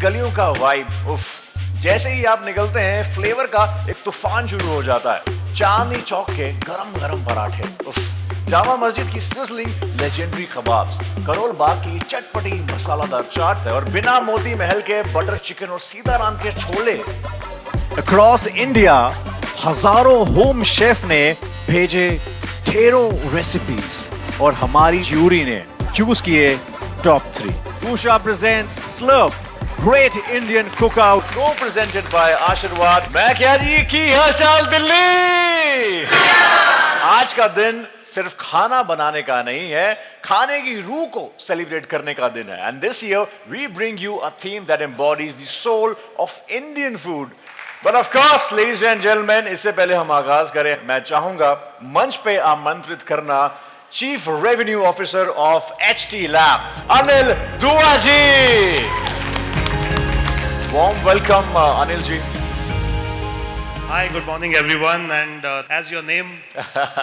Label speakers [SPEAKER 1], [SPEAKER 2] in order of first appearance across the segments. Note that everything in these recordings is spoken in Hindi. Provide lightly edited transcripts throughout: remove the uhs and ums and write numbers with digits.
[SPEAKER 1] गलियों का वाइब, उफ। जैसे ही आप निकलते हैं फ्लेवर का एक तूफान शुरू हो जाता है। चांदनी चौक के गरम गरम पराठे, उफ। जामा मस्जिद की sizzling legendary kebabs, Karol Bagh की चटपटी मसालादार चाट और बिना मोती महल के बटर चिकन और सीताराम के छोले। अक्रॉस इंडिया हजारों होम शेफ ने भेजे ढेरों रेसिपीज और हमारी ज्यूरी ने चूज किए top 3। Usha presents slurp great Indian cookout, को प्रेजेंटेड बाय आशीर्वाद। मैं क्या जी, की हालचाल दिल्ली। आज का दिन सिर्फ खाना बनाने का नहीं है, खाने की रूह को सेलिब्रेट करने का दिन है। And this year we bring you a theme that embodies the soul of Indian food. But of course ladies and gentleman, इससे पहले हम आगाज करें, मैं चाहूंगा मंच पे आमंत्रित करना chief revenue officer of HT lab, Anil दुआ जी। Warm welcome Anil ji.
[SPEAKER 2] Hi, good morning everyone, and as your name,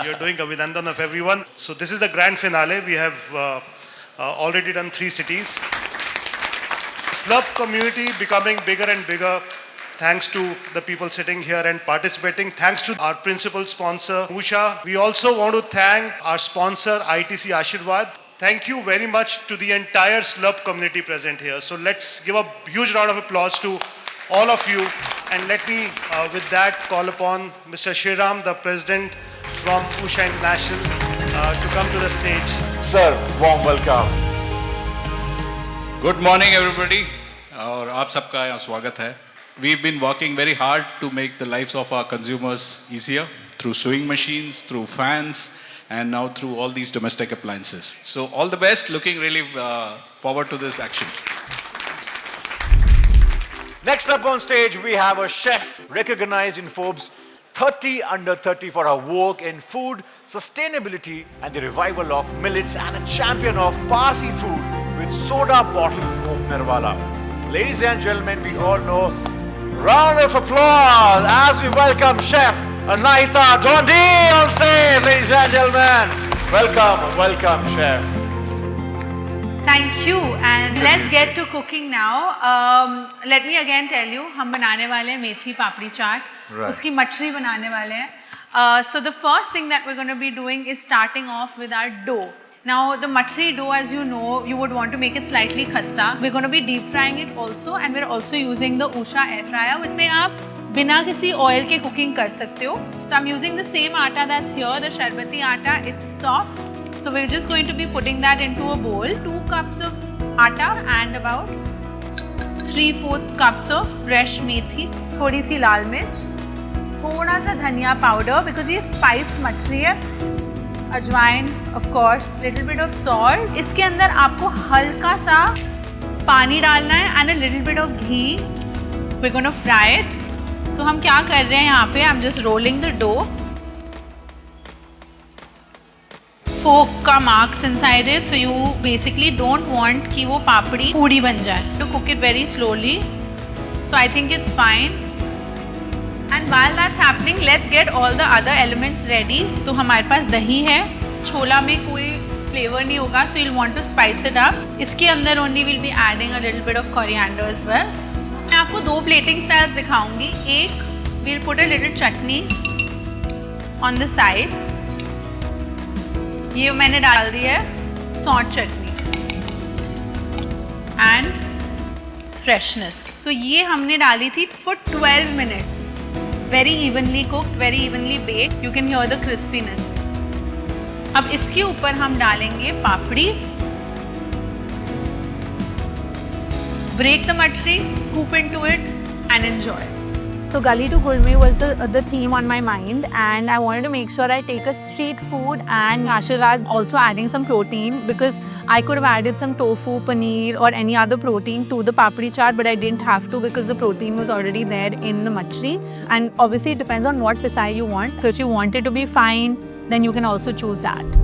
[SPEAKER 2] you're doing Abhinandan of everyone. So this is the grand finale. We have already done 3 cities. Slurp community becoming bigger and bigger thanks to the people sitting here and participating. Thanks to our principal sponsor, Usha. We also want to thank our sponsor, ITC Ashirwad. Thank you very much to the entire Slurp community present here. So let's give a huge round of applause to all of you, and let me with that call upon Mr. Shriram, the president from Usha International, to come to the stage.
[SPEAKER 1] Sir, warm welcome.
[SPEAKER 3] Good morning everybody, और आप सबका यहाँ स्वागत है. We've been working very hard to make the lives of our consumers easier through sewing machines, through fans, and now through all these domestic appliances. So all the best, looking really forward to this action.
[SPEAKER 1] Next up on stage, we have a chef recognized in Forbes 30 under 30 for her work in food sustainability and the revival of millets, and a champion of Parsi food with soda bottle opener wala. Ladies and gentlemen, we all know, round of applause as we welcome Chef Anahita Dondi on stage. Ladies and gentlemen, welcome Chef.
[SPEAKER 4] Thank you, and let's get to cooking now. Let me again tell you, हम बनाने वाले हैं मेथी पापड़ी चाट, उसकी मछली बनाने वाले हैं. So the first thing that we're going to be doing is starting off with our dough. Now the machli dough, as you know, you would want to make it slightly khasta. We're going to be deep frying it also, and we're also using the Usha air fryer, which में आप बिना किसी oil के cooking कर सकते हो. So I'm using the same atta that's here, the sharbati atta. It's soft. So we're just going to be putting that into a bowl. 2 cups of atta and about 3/4 cups of fresh methi. थोड़ी सी लाल मिर्च, थोड़ा सा धनिया पाउडर because ये spiced मछली है. अजवाइन, of course, little bit of salt. इसके अंदर आपको हल्का सा पानी डालना है and a little bit of ghee. We're going to fry it. तो हम क्या कर रहे हैं यहाँ पे? I'm just rolling the dough. Fork का marks inside it, so you basically don't want कि वो पापड़ी पूड़ी बन जाए. To cook it very slowly, so I think it's fine. And while that's happening, let's get all the other elements ready. तो हमारे पास दही है, छोला में कोई फ्लेवर नहीं होगा, सो you'll want to spice it up. इसके अंदर only will be adding a little bit of coriander as well. मैं आपको 2 प्लेटिंग स्टाइल्स दिखाऊंगी. एक, we'll put a little chutney on the side. ये मैंने डाल दी है सौंठ चटनी एंड फ्रेशनेस. तो ये हमने डाली थी for 12 minute. Very evenly cooked, very evenly baked. You can hear the crispiness. अब इसके ऊपर हम डालेंगे पापड़ी. ब्रेक द मछली, scoop into it and enjoy.
[SPEAKER 5] So Gali to Gulme was the theme on my mind, and I wanted to make sure I take a street food and Ashirwad also adding some protein, because I could have added some tofu, paneer or any other protein to the papri chaat, but I didn't have to because the protein was already there in the machli. And obviously it depends on what pisai you want. So if you want it to be fine, then you can also choose that.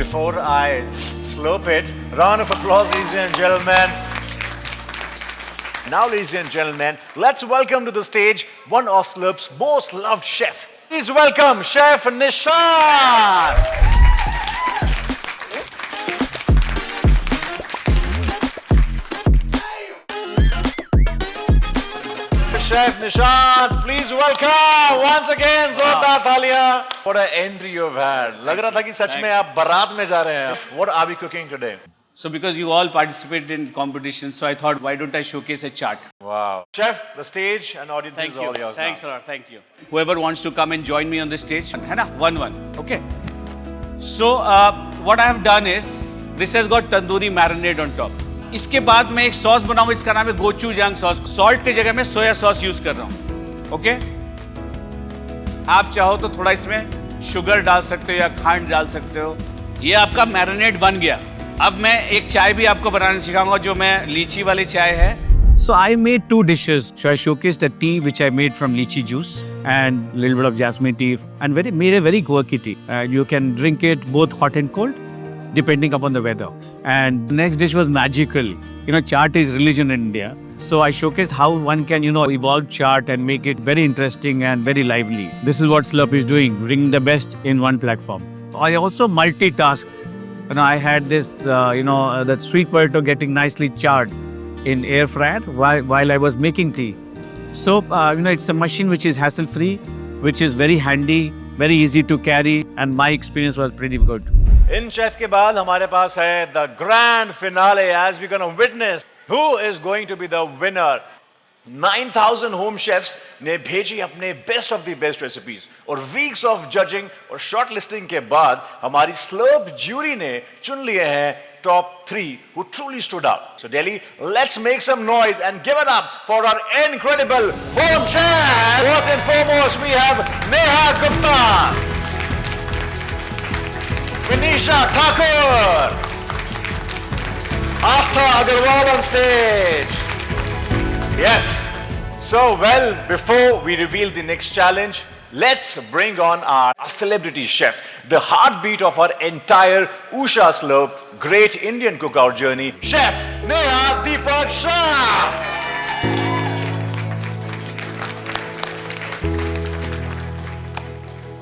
[SPEAKER 1] Before I slurp it, round of applause, ladies and gentlemen. Now, ladies and gentlemen, let's welcome to the stage one of Slurp's most loved chef. Please welcome Chef Nishan. Chef Nishant. Please welcome once again. जोरदार तालियां. What an entry you've had. लग रहा था कि सच में आप बारात में जा रहे हैं. What are we cooking today?
[SPEAKER 6] So because you all participated in competition, so I thought, why don't I showcase a chart?
[SPEAKER 1] Wow. Chef, the stage and audience
[SPEAKER 6] Thank
[SPEAKER 1] is
[SPEAKER 6] you.
[SPEAKER 1] all yours.
[SPEAKER 6] Thanks
[SPEAKER 1] now.
[SPEAKER 6] a lot. Thank you. Whoever wants to come and join me on the stage, है ना? 1-1. Okay. So what I have done is, this has got tandoori marinade on top. इसके बाद मैं एक सॉस बनाऊँ, इसका नाम है गोचूजांग सॉस. सॉल्ट की जगह मैं सोया सॉस यूज कर रहा हूँ. ओके? आप चाहो तो थोड़ा इसमें शुगर डाल सकते हो या खांड डाल सकते हो. ये आपका मैरिनेड बन गया. अब मैं एक चाय भी आपको बनाना सिखाऊंगा, जो मैं लीची वाली चाय है. So I made 2 dishes. So I showcased a tea which I made from lychee juice and a little bit of jasmine tea and made a very quirky tea. You can drink it both hot and cold depending upon the weather. And next dish was magical. You know, chaat is religion in India. So I showcased how one can, evolve chaat and make it very interesting and very lively. This is what Slurp is doing, bringing the best in one platform. I also multitasked. I had this, that sweet potato getting nicely charred in air fryer while I was making tea. So, it's a machine which is hassle-free, which is very handy, very easy to carry, and my experience was pretty good.
[SPEAKER 1] In chef के बाद हमारे पास है the grand finale as we're going to witness who is going to be the winner. 9,000 home chefs ने भेजी अपने best of the best recipes और weeks of judging और shortlisting के बाद हमारी Slurp jury ने चुन लिए हैं top 3 who truly stood out. So Delhi, let's make some noise and give it up for our incredible home chef. First and foremost, we have Neha Gupta, Vinisha Thakur, Astha Agarwal on stage. Yes. So, well, before we reveal the next challenge, let's bring on our celebrity chef, the heartbeat of our entire Usha Slurp Great Indian Cookout journey, Chef Neha Deepak Shah.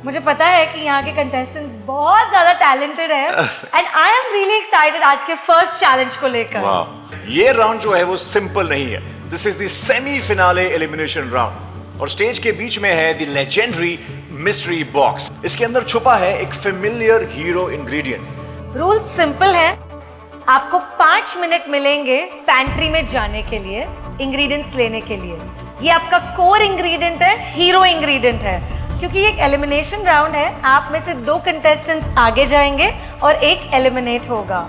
[SPEAKER 7] मुझे पता है कि यहाँ के कंटेस्टेंट्स बहुत ज़्यादा टैलेंटेड हैं and I am really excited आज के फर्स्ट चैलेंज को लेकर.
[SPEAKER 1] वाह, ये राउंड जो है वो सिंपल नहीं है. This is the semi finale elimination round और स्टेज के बीच में है द लेजेंडरी मिस्ट्री बॉक्स. इसके अंदर छुपा है एक familiar hero ingredient.
[SPEAKER 7] Rule simple है. आपको 5 मिनट मिलेंगे पैंट्री में जाने के लिए, इंग्रेडिएंट्स लेने के लिए. ये आपका कोर इंग्रेडिएंट है, हीरो इंग्रेडिएंट है. क्योंकि ये एक एलिमिनेशन राउंड है, आप में से 2 कंटेस्टेंट्स आगे जाएंगे और एक एलिमिनेट होगा.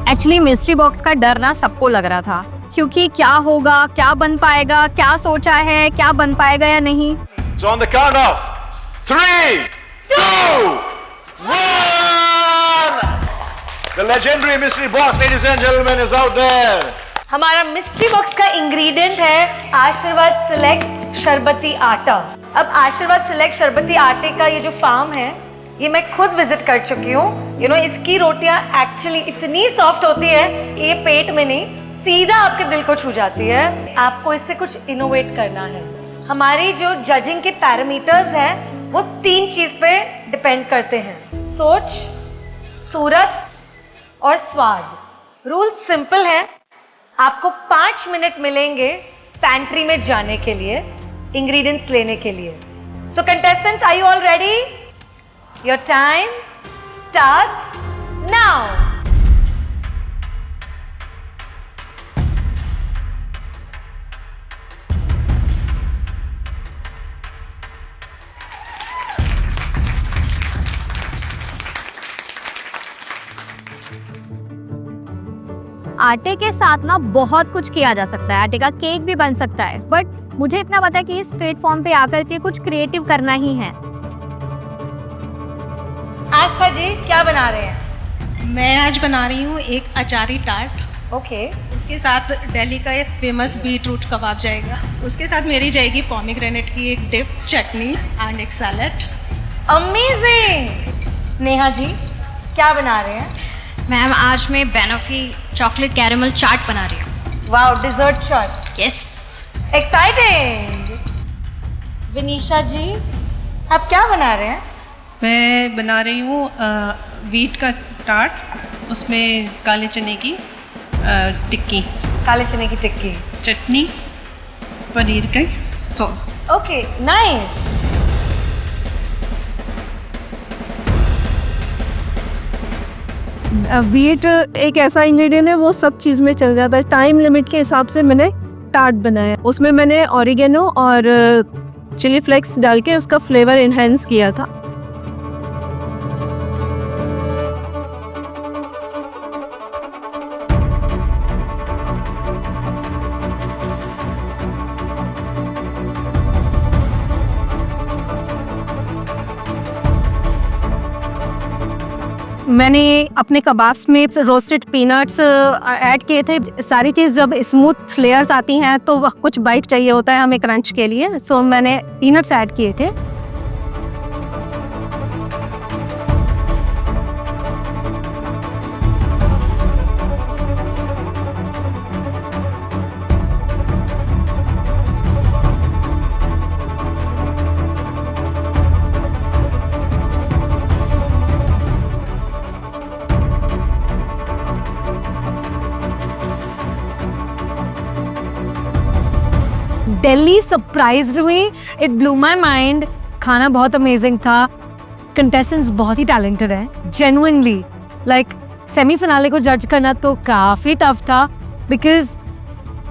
[SPEAKER 5] एक्चुअली मिस्ट्री बॉक्स का डर ना सबको लग रहा था, क्योंकि क्या होगा, क्या बन पाएगा, क्या सोचा है, क्या बन पाएगा या नहीं.
[SPEAKER 1] So on the count of 3, 2, 1, the legendary mystery box, ladies and gentlemen, is out there.
[SPEAKER 7] हमारा मिस्ट्री बॉक्स का इंग्रेडिएंट है आशीर्वाद सेलेक्ट शरबती आटा. अब आशीर्वाद सेलेक्ट शरबती आटे का ये जो फार्म है, ये मैं खुद विजिट कर चुकी हूँ. इसकी रोटियाँ एक्चुअली इतनी सॉफ्ट होती है कि ये पेट में नहीं, सीधा आपके दिल को छू जाती है. आपको इससे कुछ इनोवेट करना है. हमारी जो जजिंग के पैरामीटर्स हैं वो 3 चीज़ पे डिपेंड करते हैं: सोच, सूरत और स्वाद. रूल सिंपल है. आपको 5 मिनट मिलेंगे पैंट्री में जाने के लिए, इंग्रेडिएंट्स लेने के लिए. So contestants, are you all ready? Your time starts now.
[SPEAKER 5] आटे के साथ ना बहुत कुछ किया जा सकता है. आटे का केक भी बन सकता है, बट मुझे इतना पता है कि इस प्लेटफॉर्म पे आकर के कुछ क्रिएटिव करना ही है.
[SPEAKER 7] आस्था जी, क्या बना रहे हैं?
[SPEAKER 8] मैं आज बना रही हूँ एक अचारी टार्ट.
[SPEAKER 7] ओके.
[SPEAKER 8] उसके साथ दिल्ली का एक फेमस बीट रूट कबाब जाएगा. उसके साथ मेरी जाएगी पोमीग्रेनेट की एक डिप, चटनी एंड एक सैलेड.
[SPEAKER 7] अमेजिंग. नेहा जी, क्या बना रहे हैं?
[SPEAKER 9] मैम, आज मैं बेनोफी चॉकलेट कैरेमल चाट बना रही हूँ.
[SPEAKER 7] वाओ, डिजर्ट चाट.
[SPEAKER 9] यस.
[SPEAKER 7] एक्साइटिंग. विनीशा जी, आप क्या बना रहे हैं?
[SPEAKER 10] मैं बना रही हूँ वीट का टार्ट, उसमें काले चने की टिक्की,
[SPEAKER 7] काले चने की टिक्की,
[SPEAKER 10] चटनी पनीर का सॉस।
[SPEAKER 7] Okay, nice.
[SPEAKER 5] वीट एक ऐसा इंग्रेडिएंट है, वो सब चीज़ में चल जाता है। टाइम लिमिट के हिसाब से मैंने टार्ट बनाया, उसमें मैंने ऑरिगेनो और चिली फ्लेक्स डाल के उसका फ्लेवर इन्हेंस किया था। मैंने अपने कबाब्स में रोस्टेड पीनट्स ऐड किए थे। सारी चीज़ जब स्मूथ लेयर्स आती हैं तो कुछ बाइट चाहिए होता है हमें क्रंच के लिए, सो मैंने पीनट्स ऐड किए थे। Delhi surprised me, it blew my mind. खाना बहुत अमेजिंग था, कंटेस्टेंट्स बहुत ही टैलेंटेड हैं, जेन्युइनली। लाइक सेमीफिनाले को जज करना तो काफ़ी टफ था, because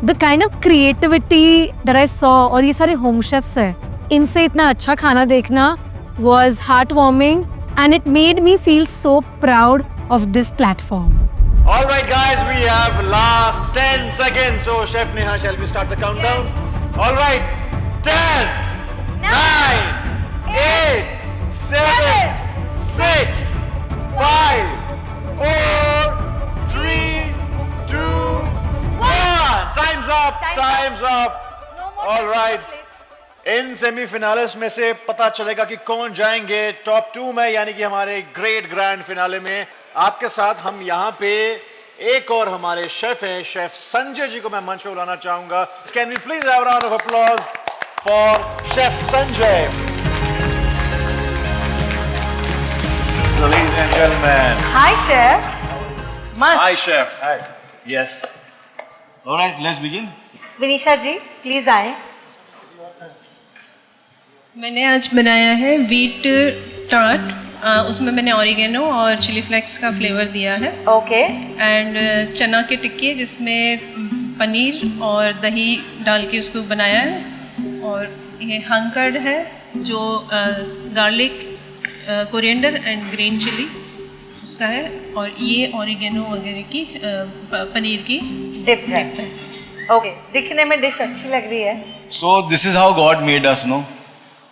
[SPEAKER 5] the kind of creativity that I saw, और ये सारे होम शेफ्स हैं, इनसे इतना अच्छा खाना देखना was heart warming and it made me feel so proud of this platform.
[SPEAKER 1] All right, guys, we have last 10 seconds. So, Chef Neha, shall we start the countdown? All right, 10, 9, 8, 7, 6, 5, 4, 3, 2, 1. Time's up. Time's up. All right. इन सेमीफिनालिस्ट में से पता चलेगा कि कौन जाएंगे टॉप 2 में, यानी कि हमारे ग्रेट ग्रैंड फिनाले में। आपके साथ हम यहाँ पे एक और हमारे शेफ हैं, शेफ संजय जी को मैं मंच पे बुलाना चाहूंगा। Can we please have a round of applause for chef Sanjay. Ladies and gentlemen.
[SPEAKER 7] Hi, chef. मस्त।
[SPEAKER 1] Hi, chef. Hi. Yes. All right, let's begin.
[SPEAKER 7] Vinisha ji, please आए।
[SPEAKER 10] मैंने आज बनाया है वीट टार्ट। उसमें मैंने ऑरिगेनो और चिली फ्लेक्स का फ्लेवर दिया है।
[SPEAKER 7] ओके।
[SPEAKER 10] एंड चना के टिक्के जिसमें पनीर और दही डाल के उसको बनाया है। और ये हंकर्ड है जो garlic, coriander and green chili उसका है। और ये ऑरिगेनो वगैरह की पनीर की
[SPEAKER 7] डिप है। ओके, दिखने में डिश अच्छी लग रही है।
[SPEAKER 11] So this is how God made us, no?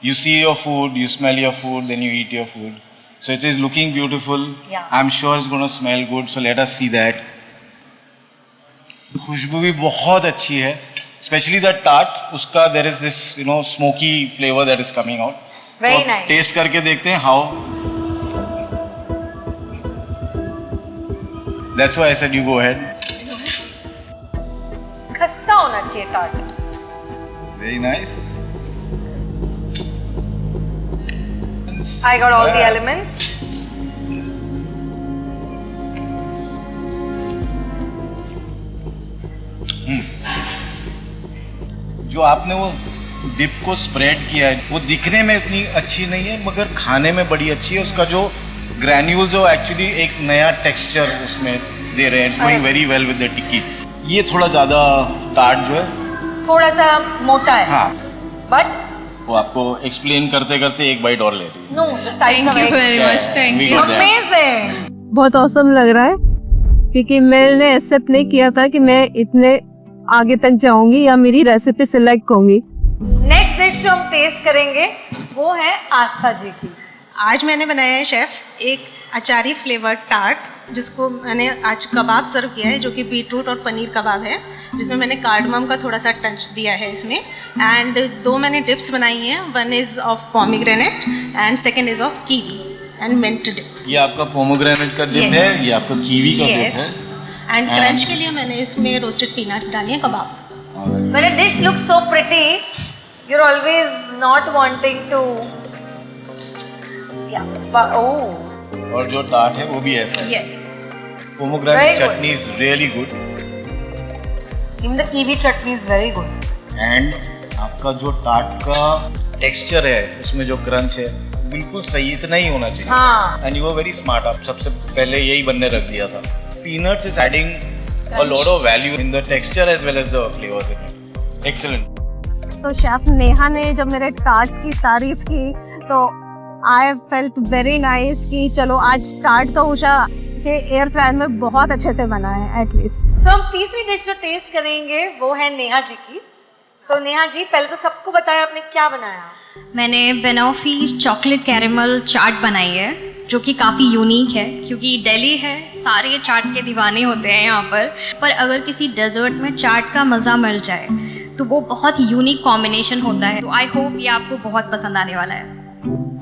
[SPEAKER 11] You see your food, you smell your food, then you eat your food. So it is looking beautiful.
[SPEAKER 7] Yeah.
[SPEAKER 11] I'm sure it's going to smell good. So let us see that. खुशबू भी बहुत अच्छी है, especially the tart. उसका there is this smoky flavor that is coming out.
[SPEAKER 7] Very
[SPEAKER 11] तो
[SPEAKER 7] nice.
[SPEAKER 11] टेस्ट करके देखते हैं how. That's why I said you go ahead.
[SPEAKER 7] खस्ता होना चाहिए tart.
[SPEAKER 11] Very nice.
[SPEAKER 7] I got all the elements.
[SPEAKER 11] जो आपने वो डिप को स्प्रेड किया है वो दिखने में इतनी अच्छी नहीं है, मगर खाने में बड़ी अच्छी है। उसका जो ग्रैन्यूल्स है वो एक्चुअली एक नया टेक्सचर उसमें दे रहे हैं। It's going very well with the tikki. ये थोड़ा ज़्यादा टार्ट जो है
[SPEAKER 7] थोड़ा सा मोटा है।
[SPEAKER 11] हाँ,
[SPEAKER 7] बट
[SPEAKER 11] वो आपको एक्सप्लेन करते करते एक बाइट और ले रही है।
[SPEAKER 7] No, the side
[SPEAKER 10] thank you very much. Thank
[SPEAKER 11] We
[SPEAKER 10] you.
[SPEAKER 11] got that.
[SPEAKER 7] Amazing.
[SPEAKER 5] बहुत औसम लग रहा है, क्योंकि मैंने एक्सेप्ट नहीं किया था कि मैं इतने आगे तक जाऊंगी या मेरी रेसिपी सिलेक्ट होंगी।
[SPEAKER 7] नेक्स्ट डिश जो हम टेस्ट करेंगे वो है आस्था जी की।
[SPEAKER 8] आज मैंने बनाया है शेफ एक अचारी फ्लेवर टार्ट, जिसको मैंने आज कबाब सर्व किया है, जो कि बीटरूट और पनीर कबाब है, जिसमें मैंने कार्डमम का थोड़ा सा टच दिया है इसमें। एंड 2 मैंने डिप्स बनाई हैं, 1 is of pomegranate and 2nd is of kiwi and mint dip.
[SPEAKER 11] ये आपका पोमोग्रेनेट का डिप है, ये आपका कीवी का डिप है।
[SPEAKER 8] एंड क्रंच के लिए मैंने इसमें रोस्टेड पीनट्स डाली हैं कबाब।
[SPEAKER 7] When a dish looks so pretty, you're always not wanting to. Yeah, but oh.
[SPEAKER 11] और जो टार्ट है वो भी है।
[SPEAKER 7] Yes.
[SPEAKER 11] Pomegranate
[SPEAKER 7] Very good.
[SPEAKER 11] Chutney is really good
[SPEAKER 7] Even the kiwi chutney is very good.
[SPEAKER 11] And आपका जो टार्ट का टेक्सचर है उसमें जो क्रंच है बिल्कुल सही इतना ही होना चाहिए.
[SPEAKER 7] हाँ.
[SPEAKER 11] And you are very smart. आप सबसे पहले यही बनने रख दिया था. Peanuts is adding a lot of value in the texture as well as the flavors in it. Excellent.
[SPEAKER 12] तो शेफ नेहा ने जब मेरे टार्ट्स की तारीफ की तो आई फेल्ट वेरी नाइस कि चलो आज टार्ट तो उषा के एयर फ्रायर में बहुत अच्छे से बना है एटलीस्ट.
[SPEAKER 7] सो हम तीसरी डिश जो टेस्ट करेंगे वो है नेहा जी की. सो नेहा जी पहले तो सबको बताया आपने क्या बनाया.
[SPEAKER 9] मैंने बेनॉफी चॉकलेट कैरेमल चाट बनाई है जो कि काफ़ी यूनिक है क्योंकि दिल्ली है, सारे चाट के दीवाने होते हैं यहाँ पर अगर किसी डेजर्ट में चाट का मज़ा मिल जाए तो वो बहुत यूनिक कॉम्बिनेशन होता है. तो आई होप ये आपको बहुत पसंद आने वाला है.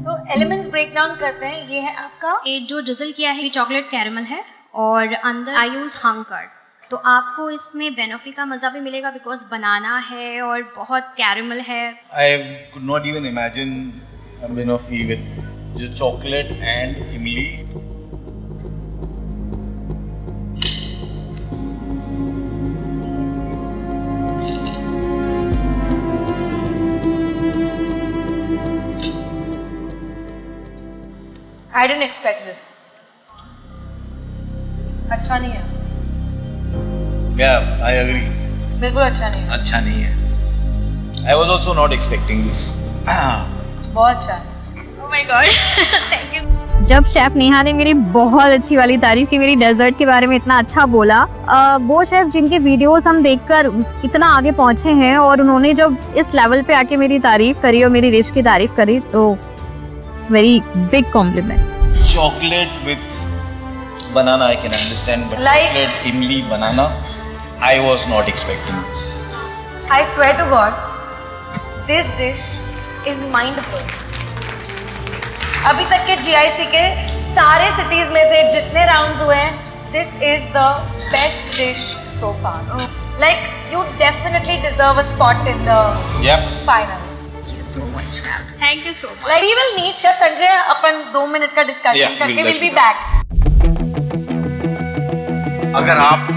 [SPEAKER 7] सो एलिमेंट्स ब्रेक डाउन करते हैं. ये है आपका
[SPEAKER 9] ये जो ड्रिजल किया है ये चॉकलेट कैरेमल है और अंदर आई यूज़ हंकर्ड. तो आपको इसमें बेनॉफी का मज़ा भी मिलेगा बिकॉज बनाना है और बहुत कैरेमल है.
[SPEAKER 11] I could not even imagine a Banoffee with जो chocolate and imli.
[SPEAKER 7] I didn't expect this. अच्छा नहीं है.
[SPEAKER 11] Yeah, I agree.
[SPEAKER 7] बिल्कुल अच्छा नहीं है.
[SPEAKER 11] अच्छा नहीं है. I was also not expecting this.
[SPEAKER 7] बहुत अच्छा है.
[SPEAKER 9] Oh my God, thank you.
[SPEAKER 5] जब शेफ नेहा ने मेरी बहुत अच्छी वाली तारीफ की, मेरी डेजर्ट के बारे में इतना अच्छा बोला, वो शेफ जिनके वीडियोस हम देखकर इतना आगे पहुंचे हैं और उन्होंने जब इस लेवल पे आके मेरी तारीफ करी और मेरी डिश की तारीफ करी तो it's very big complement.
[SPEAKER 11] Chocolate with banana I can understand, but
[SPEAKER 7] Like-
[SPEAKER 11] chocolate imli banana I was not expecting this.
[SPEAKER 7] I swear to God, this dish is mind blowing. अभी तक के GIC के सारे सिटीज में से जितने राउंड्स हुए हैं, this is the best dish so far. Like you definitely deserve a spot in the
[SPEAKER 11] Yep.
[SPEAKER 7] finals.
[SPEAKER 9] Thank you so much, ma'am. Thank you so much.
[SPEAKER 7] Like we will need Chef Sanjay upon 2 minute का डिस्कशन
[SPEAKER 11] Yeah,
[SPEAKER 7] करके
[SPEAKER 11] we'll
[SPEAKER 7] we'll be
[SPEAKER 11] do
[SPEAKER 7] back.
[SPEAKER 1] अगर आप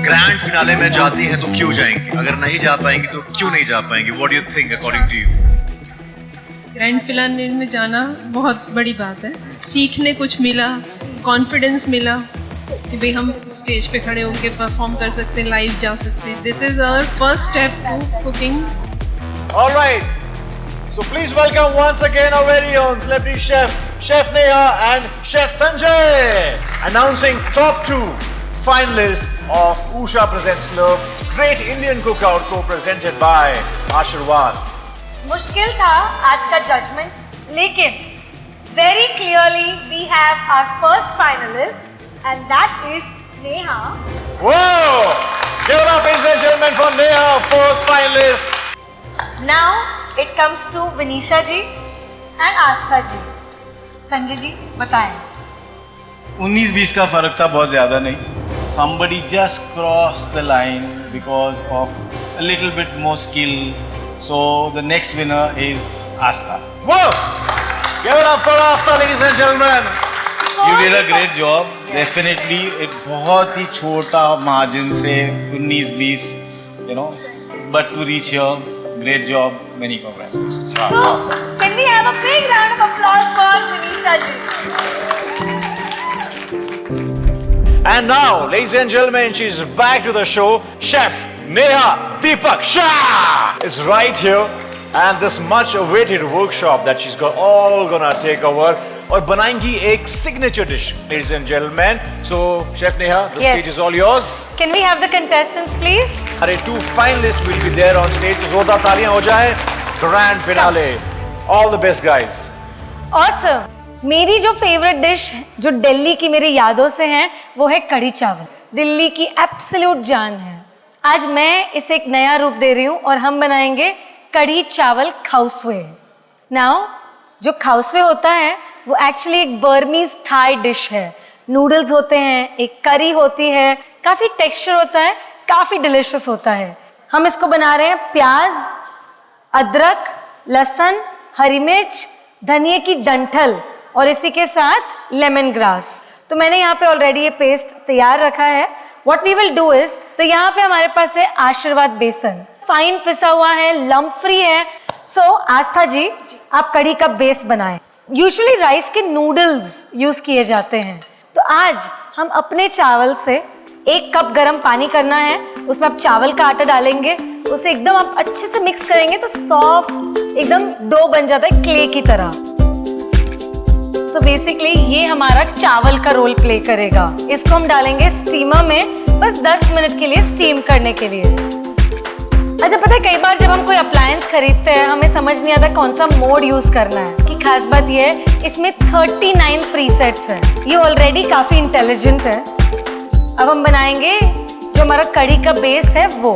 [SPEAKER 1] ग्रैंड फिनाले में जाती हैं तो क्यों जाएंगे, अगर नहीं जा पाएंगी तो क्यों नहीं जा पाएंगी? What do you think according to you?
[SPEAKER 10] Grand finale में जाना बहुत बड़ी बात है. सीखने कुछ मिला, कॉन्फिडेंस मिला कि भाई हम स्टेज पे खड़े होकर परफॉर्म कर सकते हैं, लाइव जा सकते हैं. This is our first step to cooking.
[SPEAKER 1] All right. So please welcome once again our very own celebrity chef, Chef Neha and Chef Sanjay, announcing top 2 finalists of Usha Presents Love Great Indian Cookout co-presented by Ashirwad.
[SPEAKER 7] मुश्किल था आज का जजमेंट, लेकिन very clearly we have our first finalist and that is Neha.
[SPEAKER 1] Whoa! Give it up, ladies and gentlemen, for Neha, first finalist.
[SPEAKER 7] Now it comes to Vinisha ji and Astha ji. Sanjay ji बताएं.
[SPEAKER 11] 19-20 का फर्क था, बहुत ज्यादा नहीं. Somebody just crossed the line because of a little bit more skill. So the next winner is Astha.
[SPEAKER 1] Whoa! Give it up for Astha, ladies and gentlemen.
[SPEAKER 11] You did a great job. Definitely एक बहुत ही छोटा मार्जिन से 19-20, you know, but to reach here, great job. Many congratulations.
[SPEAKER 7] So can we have a big round of applause for Vinisha ji?
[SPEAKER 1] And now, ladies and gentlemen, she's back to the show. Chef Neha Deepak Shah is right here. And this much awaited workshop that she's got all gonna take over. और बनाएंगी एक signature dish, ladies and gentlemen. So, Chef Neha, the
[SPEAKER 7] Yes.
[SPEAKER 1] stage is all yours.
[SPEAKER 7] Can we have the contestants please?
[SPEAKER 1] हमारे 2 finalists will be there on stage. तो जोरदार तालियां हो जाए. Grand finale. All the best, guys.
[SPEAKER 7] Awesome. मेरी जो फेवरेट डिश जो दिल्ली की मेरी यादों से है वो है कढ़ी चावल. दिल्ली की एब्सोल्यूट जान है. आज मैं इसे एक नया रूप दे रही हूँ और हम बनाएंगे कढ़ी चावल खाउसवे. नाउ जो खाउसवे होता है वो एक्चुअली एक बर्मीज थाई डिश है. नूडल्स होते हैं, एक करी होती है, काफ़ी टेक्सचर होता है, काफ़ी डिलिशियस होता है. हम इसको बना रहे हैं प्याज, अदरक, लहसुन, हरी मिर्च, धनिए की डंठल और इसी के साथ लेमन ग्रास. तो मैंने यहाँ पे ऑलरेडी ये पेस्ट तैयार रखा है. What we will do is, तो यहाँ पे हमारे पास है आशीर्वाद बेसन. फाइन पिसा हुआ है, लम्प फ्री है। सो आस्था जी, आप कढ़ी का बेस बनाएं। यूजुअली राइस के नूडल्स यूज किए जाते हैं, तो आज हम अपने चावल से 1 कप गर्म पानी करना है, उसमें आप चावल का आटा डालेंगे, उसे एकदम आप अच्छे से मिक्स करेंगे तो सॉफ्ट एकदम डो बन जाता है, क्ले की तरह। सो बेसिकली ये हमारा चावल का रोल प्ले करेगा। इसको हम डालेंगे स्टीमर में बस 10 मिनट के लिए स्टीम करने के लिए। अच्छा, पता है कई बार जब हम कोई अप्लायंस खरीदते हैं हमें समझ नहीं आता कौन सा मोड यूज करना है। कि खास बात ये है इसमें 39 प्रीसेट्स है, ये ऑलरेडी काफी इंटेलिजेंट है। अब हम बनाएंगे जो हमारा कढ़ी का बेस है वो।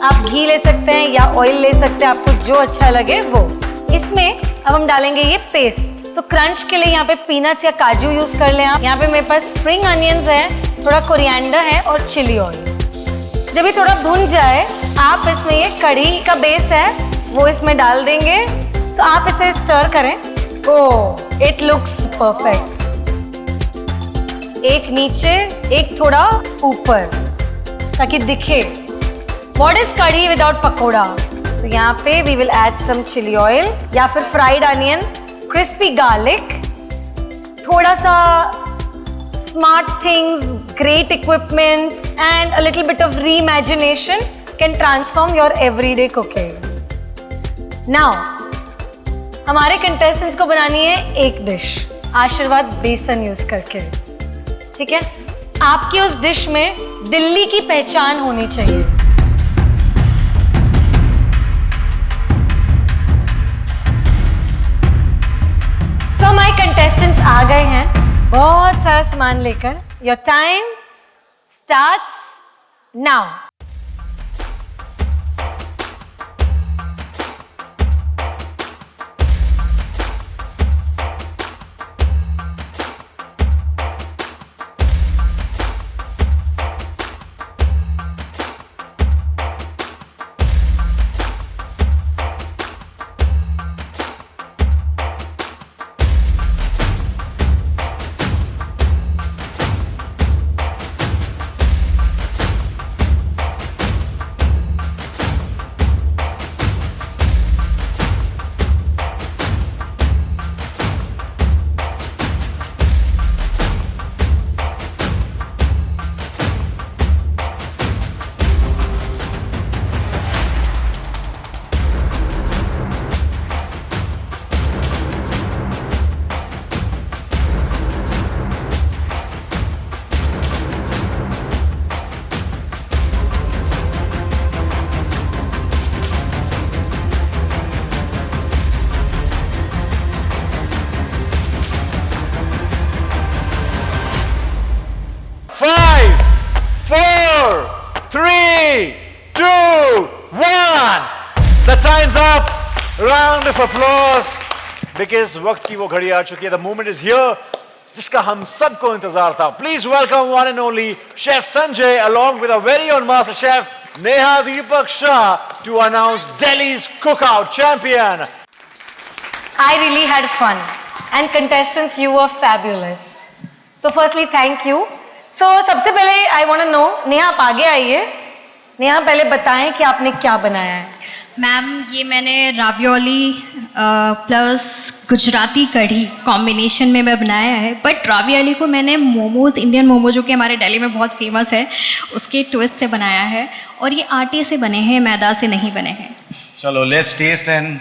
[SPEAKER 7] आप घी ले सकते हैं या ऑयल ले सकते हैं, आपको जो अच्छा लगे वो। इसमें अब हम डालेंगे ये पेस्ट। सो क्रंच के लिए यहाँ पे पीनट्स या काजू यूज कर लें आप। यहाँ पे मेरे पास स्प्रिंग अनियंस है, थोड़ा कोरिएंडर है और चिली ऑयल। जब ये थोड़ा भुन जाए आप इसमें ये कढ़ी का बेस है वो इसमें डाल देंगे। सो आप इसे स्टर करें। ओह, इट लुक्स परफेक्ट। एक नीचे एक थोड़ा ऊपर ताकि दिखे। What is curry without pakora? So यहाँ पे we will add some chili oil या फिर fried onion, crispy garlic, थोड़ा सा smart things, great equipments and a little bit of reimagination can transform your everyday cooking. Now हमारे contestants को बनानी है एक डिश आशीर्वाद बेसन यूज करके, ठीक है? आपकी उस डिश में दिल्ली की पहचान होनी चाहिए। So हमारे contestants आ गए हैं बहुत सारा सामान लेकर। Your time starts now.
[SPEAKER 1] Round of applause because वक्त की वो घड़ी आ चुकी है. The moment is here जिसका हम सबको इंतजार था. Please welcome one and only Chef Sanjay along with our very own master chef Neha Deepak Shah to announce Delhi's cookout champion.
[SPEAKER 7] I really had fun and contestants you were fabulous. So firstly thank you. So सबसे पहले I want to know Neha आप आगे आइए. नेहा पहले बताएं कि आपने क्या बनाया है.
[SPEAKER 9] मैम ये मैंने रावियोली प्लस गुजराती कढ़ी कॉम्बिनेशन में मैं बनाया है. बट रावियोली को मैंने मोमोज, इंडियन मोमो जो कि हमारे दिल्ली में बहुत फेमस है, उसके ट्विस्ट से बनाया है. और ये आटे से बने हैं, मैदा से नहीं बने हैं.
[SPEAKER 11] चलो let's test and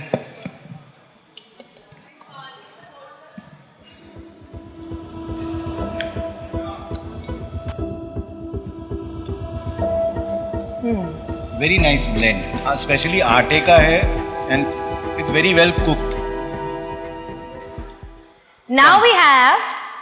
[SPEAKER 11] very nice blend. Specially आटे का है and it's very well cooked.
[SPEAKER 7] Now we have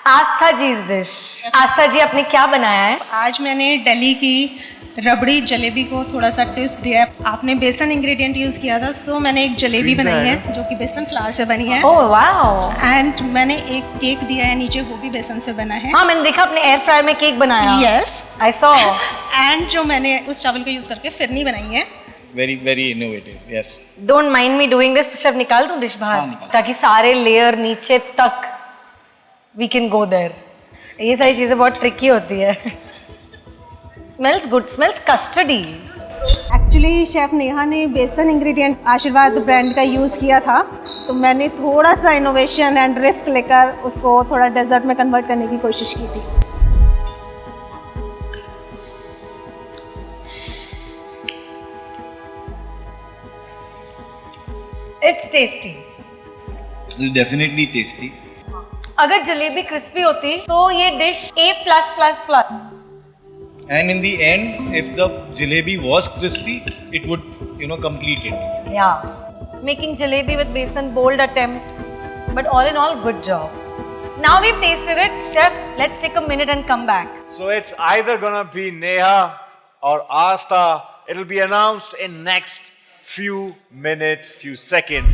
[SPEAKER 7] Aastha जी's डिश. आस्था जी आपने क्या बनाया है?
[SPEAKER 8] आज मैंने दिल्ली की रबड़ी जलेबी को थोड़ा सा ट्विस्ट दिया है. आपने बेसन इंग्रेडिएंट यूज किया था, सो मैंने एक जलेबी बनाई है जो कि बेसन फ्लावर से बनी है.
[SPEAKER 7] Oh wow.
[SPEAKER 8] एंड मैंने एक केक दिया है नीचे, वो भी बेसन से बना है.
[SPEAKER 7] हाँ मैंने देखा आपने एयर फ्रायर में केक बनाया.
[SPEAKER 8] Yes
[SPEAKER 7] I saw.
[SPEAKER 8] एंड जो मैंने उस चावल को यूज करके फिरनी बनाई है.
[SPEAKER 11] Very very innovative. Yes,
[SPEAKER 7] don't mind me doing this. शब निकाल दूं डिश बाहर ताकि सारे लेयर नीचे तक वी कैन गो देयर. ये सारी चीजें बहुत ट्रिकी होती है. Smells good, smells custardy.
[SPEAKER 12] Actually chef Neha ने बेसन इंग्रेडिएंट आशीर्वाद ब्रांड का यूज़ किया था, तो मैंने थोड़ा सा इनोवेशन एंड रिस्क लेकर उसको थोड़ा डेजर्ट में कन्वर्ट करने की कोशिश की थी।
[SPEAKER 7] It's tasty.
[SPEAKER 11] Definitely tasty.
[SPEAKER 7] अगर जलेबी क्रिस्पी होती तो ये dish A+++।
[SPEAKER 11] And in the end, if the jalebi was crispy, it would, complete it.
[SPEAKER 7] Yeah, making jalebi with besan, bold attempt, but all in all, good job. Now we've tasted it, chef. Let's take a minute and come back.
[SPEAKER 1] So it's either gonna be Neha or Asta. It'll be announced in next few minutes, few seconds.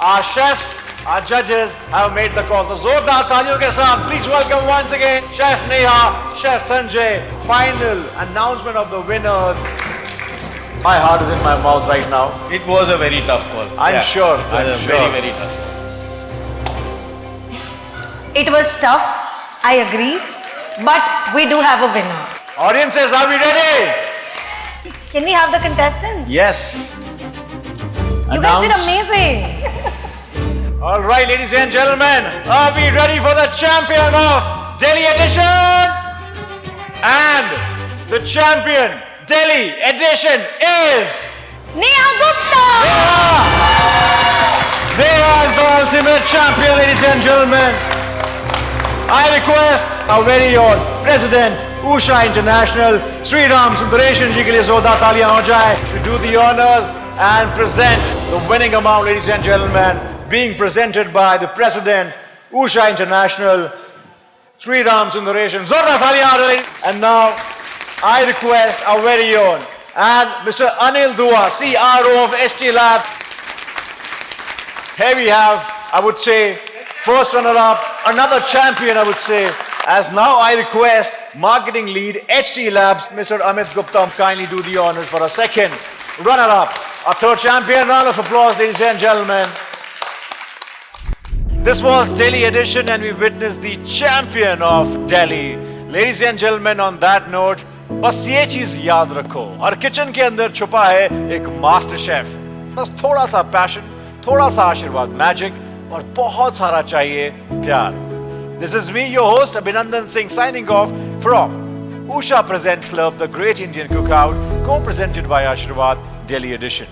[SPEAKER 1] Our chefs, our judges have made the call. So जोरदार तालियों के साथ please welcome once again Chef Neha, Chef Sanjay. Final announcement of the winners. My heart is in my mouth right now.
[SPEAKER 11] It was a very tough call.
[SPEAKER 1] I'm sure. I'm sure.
[SPEAKER 11] Very, very tough.
[SPEAKER 7] It was tough, I agree, but we do have a winner.
[SPEAKER 1] Audiences, are we ready?
[SPEAKER 7] Can we have the contestants?
[SPEAKER 1] Yes.
[SPEAKER 7] You guys did amazing.
[SPEAKER 1] All right, ladies and gentlemen, are we ready for the champion of Delhi Edition? And the champion Delhi Edition is
[SPEAKER 7] Neha Gupta.
[SPEAKER 1] Neha is the ultimate champion, ladies and gentlemen. I request our very own President Usha International, Sri Ram Sundareshan ji ke liye जोरदार तालियां हो जाए to do the honors and present the winning amount, ladies and gentlemen, being presented by the President Usha International, Sri Ram Sundareshan. जोरदार तालियां हो जाए. And now I request our very own and Mr. Anil Dua, CRO of HT Labs. Here we have, I would say, first runner-up, another champion, I would say. As now I request marketing lead HT Labs, Mr. Amit Gupta, kindly do the honors for a second runner-up. Our third champion, round of applause, ladies and gentlemen. This was Delhi Edition and we witnessed the champion of Delhi. Ladies and gentlemen, on that note, बस ये चीज याद रखो, हर किचन के अंदर छुपा है एक मास्टर शेफ. बस थोड़ा सा पैशन, थोड़ा सा आशीर्वाद मैजिक और बहुत सारा चाहिए प्यार. This is me, your host, Abhinandan Singh, signing off from Usha Presents Club, the Great Indian Cookout, co-presented by Ashirwad, Delhi Edition.